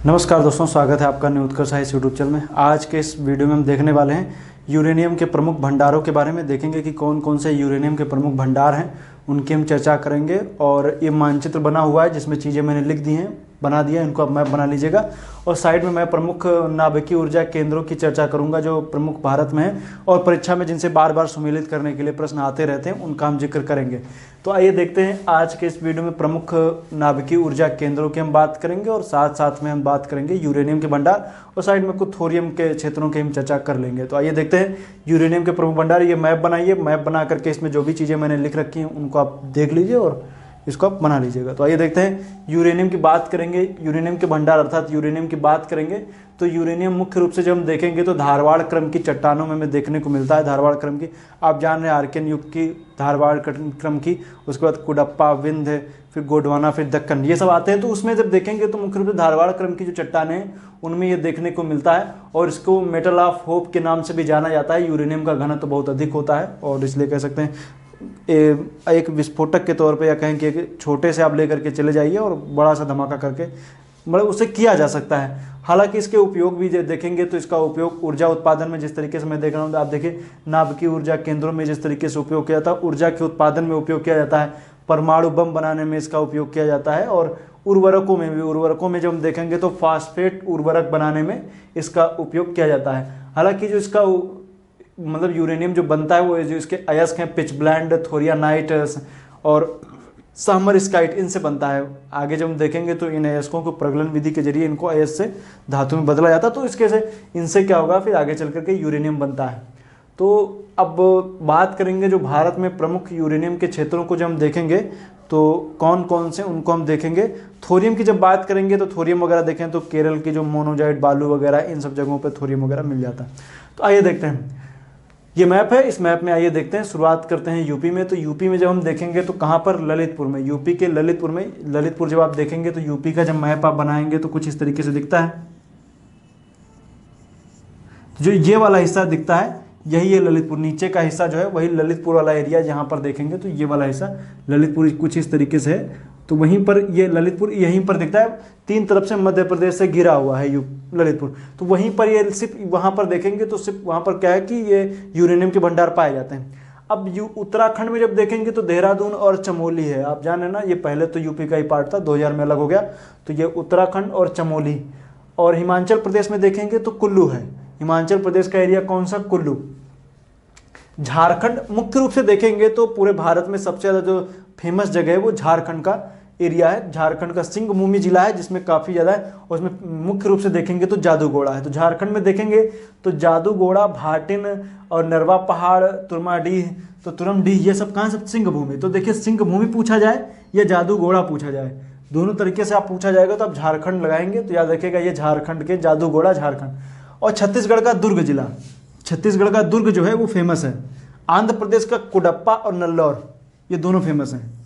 नमस्कार दोस्तों, स्वागत है आपका न्यू उत्कर्ष इस यूट्यूब चैनल में। आज के इस वीडियो में हम देखने वाले हैं यूरेनियम के प्रमुख भंडारों के बारे में। देखेंगे कि कौन कौन से यूरेनियम के प्रमुख भंडार हैं, उनकी हम चर्चा करेंगे। और ये मानचित्र बना हुआ है जिसमें चीज़ें मैंने लिख दी हैं, बना दिया, इनको आप मैप बना लीजिएगा। और साइड में मैं प्रमुख नाभिकीय ऊर्जा केंद्रों की चर्चा करूंगा जो प्रमुख भारत में हैं और परीक्षा में जिनसे बार बार सम्मिलित करने के लिए प्रश्न आते रहते हैं, उनका हम जिक्र करेंगे। तो आइए देखते हैं आज के इस वीडियो में प्रमुख नाभिकीय ऊर्जा केंद्रों की हम बात करेंगे और साथ साथ में हम बात करेंगे यूरेनियम के भंडार और साइड में कुछ थोरियम के क्षेत्रों की हम चर्चा कर लेंगे। तो आइए देखते हैं यूरेनियम के प्रमुख भंडार। ये मैप बनाइए, मैप बना करके इसमें जो भी चीज़ें मैंने लिख रखी हैं उनको आप देख लीजिए और इसको आप बना लीजिएगा। तो आइए देखते हैं यूरेनियम की बात करेंगे, यूरेनियम के भंडार अर्थात यूरेनियम की बात करेंगे। तो यूरेनियम मुख्य रूप से जब हम देखेंगे तो धारवाड़ क्रम की चट्टानों में हमें देखने को मिलता है। धारवाड़ क्रम की आप जान रहे हैं, आर्कियन युग की धारवाड़ क्रम की, उसके बाद कुडप्पा, विंध्य, फिर गोंडवाना, फिर दक्कन, ये सब आते हैं। तो उसमें जब देखेंगे तो मुख्य रूप से धारवाड़ क्रम की जो चट्टानें हैं उनमें ये देखने को मिलता है और इसको मेटल ऑफ होप के नाम से भी जाना जाता है। यूरेनियम का घनत्व तो बहुत अधिक होता है और इसलिए कह सकते हैं एक विस्फोटक के तौर पे, या कहें कि एक छोटे से आप लेकर के चले जाइए और बड़ा सा धमाका करके मतलब उसे किया जा सकता है। हालांकि इसके उपयोग भी देखेंगे तो इसका उपयोग ऊर्जा उत्पादन में जिस तरीके से मैं देख रहा हूँ, आप देखिए नाभिकीय ऊर्जा केंद्रों में जिस तरीके से उपयोग किया जाता है, ऊर्जा के उत्पादन में उपयोग किया जाता है, परमाणु बम बनाने में इसका उपयोग किया जाता है और उर्वरकों में भी, उर्वरकों में जब हम देखेंगे तो फास्फेट उर्वरक बनाने में इसका उपयोग किया जाता है। हालांकि जो इसका मतलब यूरेनियम जो बनता है वो जो इसके अयस्क हैं, पिचब्लेंड, थोरियानाइट और सामरस्काइट, इनसे बनता है। आगे जब हम देखेंगे तो इन अयस्कों को प्रगलन विधि के जरिए इनको अयस्क से धातु में बदला जाता है। तो इसके से इनसे क्या होगा, फिर आगे चल करके यूरेनियम बनता है। तो अब बात करेंगे जो भारत में प्रमुख यूरेनियम के क्षेत्रों को जब हम देखेंगे तो कौन कौन से, उनको हम देखेंगे। थोरियम की जब बात करेंगे तो थोरियम वगैरह देखें तो केरल की जो मोनोजाइट बालू वगैरह, इन सब जगहों पर थोरियम वगैरह मिल जाता है। तो आइए देखते हैं, ये मैप है, इस मैप में आइए देखते हैं। शुरुआत करते हैं यूपी में। तो यूपी में जब हम देखेंगे तो कहाँ पर, ललितपुर में, यूपी के ललितपुर में। ललितपुर जब आप देखेंगे तो यूपी का जब मैप आप बनाएंगे तो कुछ इस तरीके से दिखता है। जो ये वाला हिस्सा दिखता है यही है ललितपुर, नीचे का हिस्सा जो है वही ललितपुर वाला एरिया। जहाँ पर देखेंगे तो ये वाला हिस्सा ललितपुर कुछ इस तरीके से है। तो वहीं पर ये ललितपुर यहीं पर दिखता है, तीन तरफ से मध्य प्रदेश से घिरा हुआ है ललितपुर। तो वहीं पर ये सिर्फ वहाँ पर देखेंगे तो सिर्फ वहाँ पर क्या है कि ये यूरेनियम के भंडार पाए जाते हैं। अब उत्तराखंड में जब देखेंगे तो देहरादून और चमोली है। आप जाने ना, ये पहले तो यूपी का ही पार्ट था, 2000 में अलग हो गया। तो ये उत्तराखंड और चमोली। और हिमाचल प्रदेश में देखेंगे तो कुल्लू है। हिमाचल प्रदेश का एरिया कौन सा, कुल्लू। झारखंड मुख्य रूप से देखेंगे तो पूरे भारत में सबसे ज़्यादा जो फेमस जगह है वो झारखंड का एरिया है। झारखंड का सिंहभूमि जिला है जिसमें काफ़ी ज़्यादा है और उसमें मुख्य रूप से देखेंगे तो जादूगोड़ा है। तो झारखंड में देखेंगे तो जादूगोड़ा, भाटिन और नरवा पहाड़, तुरमाडीह, तो तुरमडीह, ये सब कहाँ, सब सिंहभूमि। तो देखिए सिंहभूमि पूछा जाए या जादूगोड़ा पूछा जाए, दोनों तरीके से आप पूछा जाएगा तो आप झारखंड लगाएंगे तो याद रखिएगा ये झारखंड के जादूगोड़ा, झारखंड। और छत्तीसगढ़ का दुर्ग जिला, छत्तीसगढ़ का दुर्ग जो है वो फेमस है। आंध्र प्रदेश का कुडप्पा और नल्लौर, ये दोनों फेमस हैं।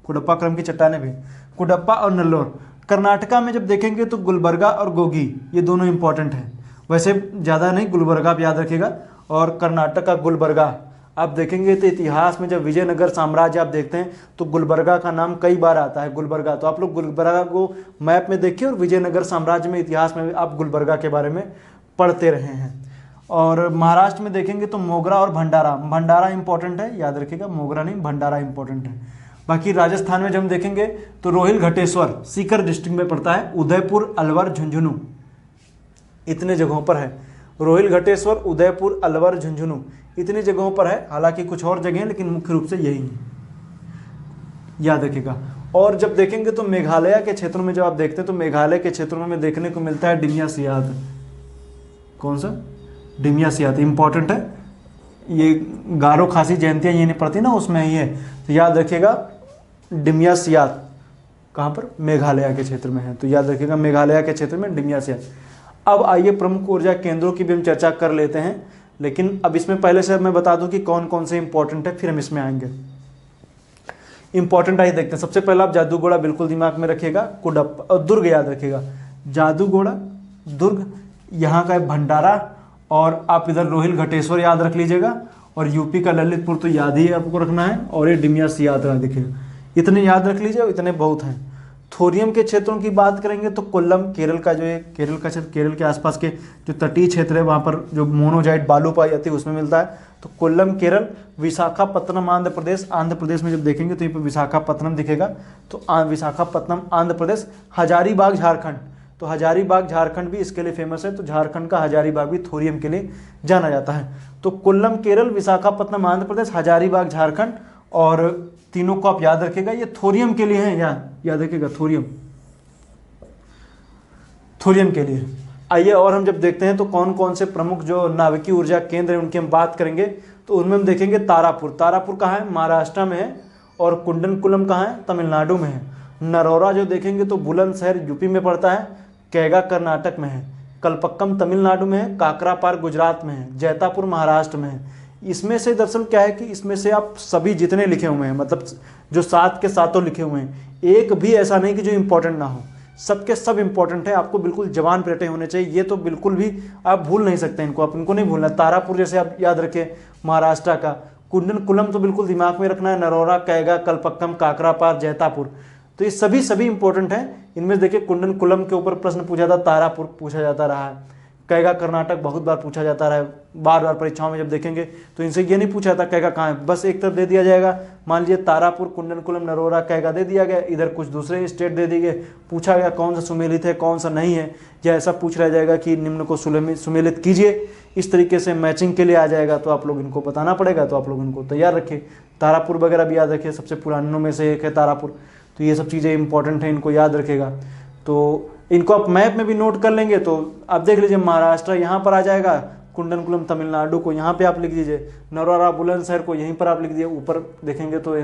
कुडप्पा क्रम की चट्टानें भी, कुडप्पा और नल्लौर। कर्नाटका में जब देखेंगे तो गुलबर्गा और गोगी, ये दोनों इंपॉर्टेंट हैं। वैसे ज़्यादा नहीं, गुलबर्गा आप याद रखिएगा। और कर्नाटक का गुलबर्गा आप देखेंगे तो इतिहास में जब विजयनगर साम्राज्य आप देखते हैं तो गुलबर्गा का नाम कई बार आता है, गुलबर्गा। तो आप लोग गुलबर्गा को मैप में देखिए और विजयनगर साम्राज्य में इतिहास में आप गुलबर्गा के बारे में पढ़ते रहे हैं। और महाराष्ट्र में देखेंगे तो मोगरा और भंडारा, भंडारा इंपॉर्टेंट है, याद रखिएगा, मोगरा नहीं भंडारा इंपॉर्टेंट है। बाकी राजस्थान में जब हम देखेंगे तो रोहिल घटेश्वर सीकर डिस्ट्रिक्ट में पड़ता है, उदयपुर, अलवर, झुंझुनू, इतने जगहों पर है। रोहिल घटेश्वर, उदयपुर, अलवर, झुंझुनू, इतनी जगहों पर है। हालांकि कुछ और जगह हैं लेकिन मुख्य रूप से यही है, याद रखिएगा। और जब देखेंगे तो मेघालय के क्षेत्रों में जब आप देखते हैं तो मेघालय के क्षेत्रों में देखने को मिलता है डिमिया सियात। कौन सा, डिमिया सियात इंपॉर्टेंट है। ये गारो खासी जयंतियाँ ये नहीं पड़ती ना, उसमें ही है। तो याद रखिएगा डिमिया सियात कहाँ पर, मेघालय के क्षेत्र में है। तो याद रखिएगा मेघालय के क्षेत्र में डिमिया सियात। अब आइए प्रमुख ऊर्जा केंद्रों की भी हम चर्चा कर लेते हैं, लेकिन अब इसमें पहले से मैं बता दूं कि कौन कौन से इंपॉर्टेंट है, फिर हम इसमें आएंगे। इंपॉर्टेंट आइए देखते हैं। सबसे पहला आप जादूगोड़ा बिल्कुल दिमाग में रखिएगा, कुडप्पा और दुर्ग याद रखिएगा। जादूगोड़ा, दुर्ग, यहाँ का भंडारा, और आप इधर रोहिल घटेश्वर याद रख लीजिएगा। और यूपी का ललितपुर तो याद ही आपको रखना है। और ये डिमिया सियात देखिएगा, इतने याद रख लीजिए, इतने बहुत हैं। थोरियम के क्षेत्रों की बात करेंगे तो कोल्लम केरल का जो है, केरल का क्षेत्र, केरल के आसपास के जो तटीय क्षेत्र है वहाँ पर जो मोनोजाइट बालू पाई जाती है उसमें मिलता है। तो कोल्लम केरल, विशाखापत्तनम आंध्र प्रदेश, आंध्र प्रदेश में जब देखेंगे तो यहाँ पर विशाखापत्तनम दिखेगा, तो विशाखापत्तनम आंध्र प्रदेश। हजारीबाग झारखंड, तो हजारीबाग झारखंड भी इसके लिए फेमस है, तो झारखंड का हजारीबाग भी थोरियम के लिए जाना जाता है। तो कोल्लम केरल, विशाखापत्तनम आंध्र प्रदेश, हजारीबाग झारखंड, और तीनों को आप याद रखेगा, ये थोरियम के लिए है, याद रखेगा थोरियम, थोरियम के लिए। आइए और हम जब देखते हैं तो कौन कौन से प्रमुख जो नाभिकीय ऊर्जा केंद्र हैं उनकी हम बात करेंगे। तो उनमें हम देखेंगे तारापुर, तारापुर कहाँ है, महाराष्ट्र में है, और कुंडनकुलम कहाँ है, तमिलनाडु में है। नरोरा जो देखेंगे तो बुलंदशहर यूपी में पड़ता है, कैगा कर्नाटक में है, कलपक्कम तमिलनाडु में है, काकरापार गुजरात में है, जैतापुर महाराष्ट्र में है। इसमें से दरअसल क्या है कि इसमें से आप सभी जितने लिखे हुए हैं, मतलब जो 7 के 7 लिखे हुए हैं, एक भी ऐसा नहीं कि जो इंपॉर्टेंट ना हो, सबके सब इंपॉर्टेंट है, आपको बिल्कुल जवान पे रटे होने चाहिए। ये तो बिल्कुल भी आप भूल नहीं सकते इनको, आप इनको नहीं भूलना। तारापुर जैसे आप याद रखें महाराष्ट्र का, कुंडनकुलम तो बिल्कुल दिमाग में रखना है, नरोरा, कैगा, कलपक्कम, काकरापार, जैतापुर, तो ये सभी इंपॉर्टेंट हैं। इनमें देखिए कुंडनकुलम के ऊपर प्रश्न पूछा था, तारापुर पूछा जाता रहा है, कैगा कर्नाटक बहुत बार पूछा जाता रहा है, बार परीक्षाओं में जब देखेंगे तो इनसे ये नहीं पूछा था कैगा कहाँ है, बस एक तरफ दे दिया जाएगा, मान लीजिए तारापुर, कुंडनकुलम, नरोरा, कैगा दे दिया गया, इधर कुछ दूसरे स्टेट दे दिए गए, पूछा गया कौन सा सुमेलित है कौन सा नहीं है, या ऐसा पूछ रहा जाएगा कि निम्न को सुमेलित कीजिए, इस तरीके से मैचिंग के लिए आ जाएगा, तो आप लोग इनको बताना पड़ेगा, तो आप लोग इनको तैयार रखें। तारापुर वगैरह भी याद रखिए, सबसे पुरानों में से एक है तारापुर, तो ये सब चीज़ें इंपॉर्टेंट हैं, इनको याद रखेगा। तो इनको आप मैप में भी नोट कर लेंगे, तो आप देख लीजिए महाराष्ट्र यहाँ पर आ जाएगा, कुंडनकुलम तमिलनाडु को यहाँ पे आप लिख दीजिए, नरोरा बुलंदशहर को यहीं पर आप लिख दीजिए, ऊपर देखेंगे तो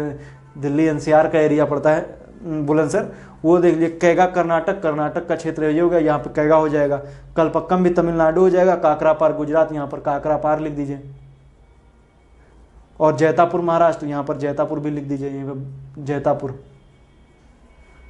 दिल्ली एनसीआर का एरिया पड़ता है बुलंदशहर, वो देख लीजिए। कैगा कर्नाटक, कर्नाटक का क्षेत्र ये हो गया, यहाँ पे कैगा हो जाएगा, कलपक्कम भी तमिलनाडु हो जाएगा, काकरापार गुजरात, यहाँ पर काकरापार लिख दीजिए, और जैतापुर महाराष्ट्र, यहाँ पर जैतापुर भी लिख दीजिए, यहीं पर जैतापुर।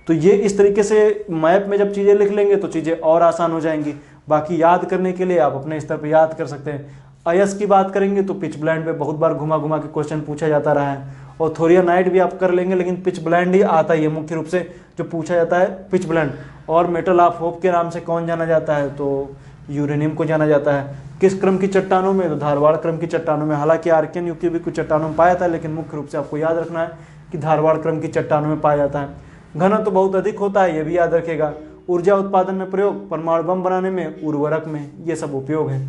तो ये इस तरीके से मैप में जब चीज़ें लिख लेंगे तो चीज़ें और आसान हो जाएंगी। बाकी याद करने के लिए आप अपने स्तर पर याद कर सकते हैं। अयस्क की बात करेंगे तो पिच ब्लेंड पे बहुत बार घुमा घुमा के क्वेश्चन पूछा जाता रहा है, और थोरियनाइट भी आप कर लेंगे, लेकिन पिच ब्लेंड ही आता ही है मुख्य रूप से जो पूछा जाता है, पिच ब्लेंड। और मेटल ऑफ होप के नाम से कौन जाना जाता है, तो यूरेनियम को जाना जाता है। किस क्रम की चट्टानों में, तो धारवाड़ क्रम की चट्टानों में, हालांकि आर्कियन युग की भी कुछ चट्टानों में पाया था, लेकिन मुख्य रूप से आपको याद रखना है कि धारवाड़ क्रम की चट्टानों में पाया जाता है। घनत्व तो बहुत अधिक होता है, ये भी याद रखेगा। ऊर्जा उत्पादन में प्रयोग, परमाणु बम बनाने में, उर्वरक में, ये सब उपयोग है,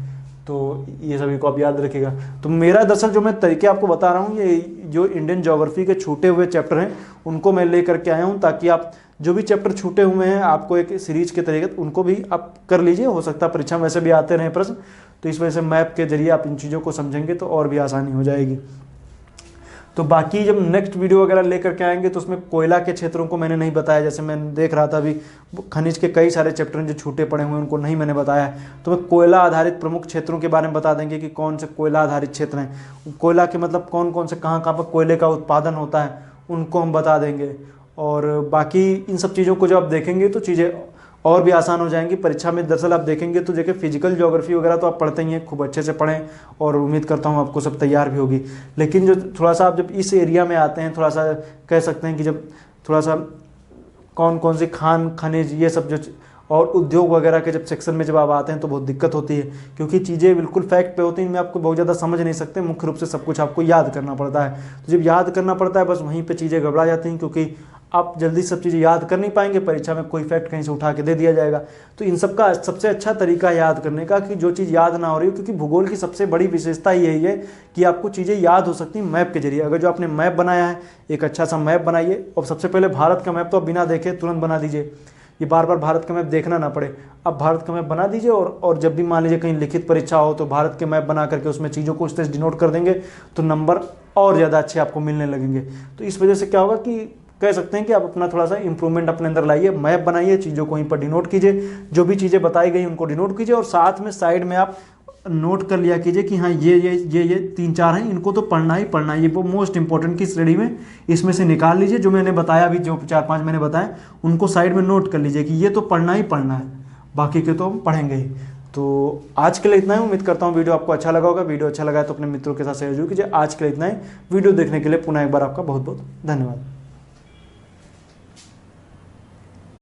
तो ये सभी को आप याद रखेगा। तो मेरा दरअसल जो मैं तरीके आपको बता रहा हूँ, ये जो इंडियन ज्योग्राफी के छूटे हुए चैप्टर हैं उनको मैं लेकर के आया हूँ, ताकि आप जो भी चैप्टर छूटे हुए हैं आपको एक सीरीज के तरीके उनको भी आप कर लीजिए। हो सकता है परीक्षा में वैसे भी आते रहे प्रश्न, तो इस वजह से मैप के जरिए आप इन चीज़ों को समझेंगे तो और भी आसानी हो जाएगी। तो बाकी जब नेक्स्ट वीडियो वगैरह लेकर के आएंगे तो उसमें कोयला के क्षेत्रों को मैंने नहीं बताया, जैसे मैं देख रहा था अभी खनिज के कई सारे चैप्टर जो छूटे पड़े हुए हैं उनको नहीं मैंने बताया, तो मैं कोयला आधारित प्रमुख क्षेत्रों के बारे में बता देंगे कि कौन से कोयला आधारित क्षेत्र हैं, कोयला के मतलब कौन कौन से कहाँ कहाँ पर कोयले का उत्पादन होता है उनको हम बता देंगे। और बाकी इन सब चीज़ों को जब आप देखेंगे तो चीज़ें और भी आसान हो जाएंगी परीक्षा में। दरअसल आप देखेंगे तो देखिए फिजिकल ज्योग्राफी वगैरह तो आप पढ़ते ही हैं, खूब अच्छे से पढ़ें, और उम्मीद करता हूँ आपको सब तैयार भी होगी। लेकिन जो थोड़ा सा आप जब इस एरिया में आते हैं, थोड़ा सा कह सकते हैं कि जब थोड़ा सा कौन कौन सी खान खनिज ये सब जो और उद्योग वगैरह के जब सेक्शन में जब आप आते हैं तो बहुत दिक्कत होती है, क्योंकि चीज़ें बिल्कुल फैक्ट पे होती हैं, इनमें आपको बहुत ज़्यादा समझ नहीं सकते, मुख्य रूप से सब कुछ आपको याद करना पड़ता है। तो जब याद करना पड़ता है बस वहीं पे चीज़ें गड़बड़ा जाती हैं, क्योंकि आप जल्दी सब चीज़ें याद कर नहीं पाएंगे, परीक्षा में कोई फैक्ट कहीं से उठा के दे दिया जाएगा। तो इन सब का सबसे अच्छा तरीका याद करने का कि जो चीज़ याद ना हो रही हो, क्योंकि भूगोल की सबसे बड़ी विशेषता यही है कि आपको चीज़ें याद हो सकती हैं मैप के जरिए। अगर जो आपने मैप बनाया है, एक अच्छा सा मैप बनाइए, और सबसे पहले भारत का मैप तो आप बिना देखे तुरंत बना दीजिए, ये बार बार भारत का मैप देखना ना पड़े। अब भारत का मैप बना दीजिए, और जब भी मान लीजिए कहीं लिखित परीक्षा हो तो भारत के मैप बना करके उसमें चीज़ों को उस तरह से डिनोट कर देंगे तो नंबर और ज़्यादा अच्छे आपको मिलने लगेंगे। तो इस वजह से क्या होगा कि कह सकते हैं कि आप अपना थोड़ा सा इंप्रूवमेंट अपने अंदर लाइए, मैप बनाइए, चीज़ों को वहीं पर डिनोट कीजिए, जो भी चीज़ें बताई गई उनको डिनोट कीजिए, और साथ में साइड में आप नोट कर लिया कीजिए कि हाँ ये 3-4 हैं, इनको तो पढ़ना ही पढ़ना है, ये वो मोस्ट इंपॉर्टेंट की श्रेणी में इसमें से निकाल लीजिए। जो मैंने बताया अभी, जो 4-5 मैंने बताए उनको साइड में नोट कर लीजिए कि ये तो पढ़ना ही पढ़ना है, बाकी के तो हम पढ़ेंगे ही। तो आज के लिए इतना ही। उम्मीद करता हूँ वीडियो आपको अच्छा लगा होगा। वीडियो अच्छा लगा तो अपने मित्रों के साथ शेयर जरूर कीजिए। आज के लिए इतना ही। वीडियो देखने के लिए पुनः एक बार आपका बहुत बहुत धन्यवाद।